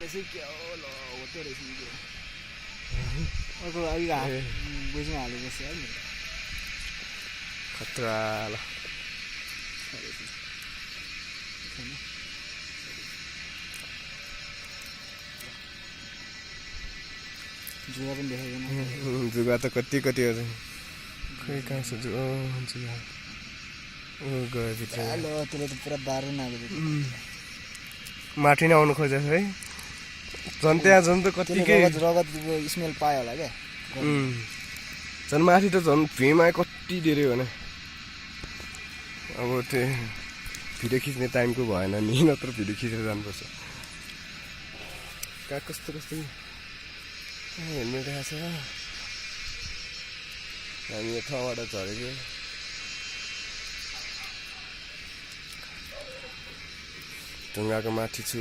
Ese que lo boté recién yo. Ojo ahí va. Pues me hago que sea. खतरा ल जुगा पनि देखेको जुगा त कति कति हो खै कहाँ छ जुगा जुगा गयो भित्र हेलो त्यसले त पुरा दारुण आएको माथि नै आउनु खोजेछ है झन् त्यहाँ झन् त कतिकै रगतको स्मेल पायो होला क्या झन् माथि त झन् भ्यूमा कति धेरै हो नि अब त्यो भिडियो खिच्ने टाइमको भएन नि नत्र भिडियो खिचेर जानुपर्छ कहाँ कस्तो कस्तो हेल्मेट आएको छ हामी यो ठाउँबाट झरेको ढुङ्गाको माथि छु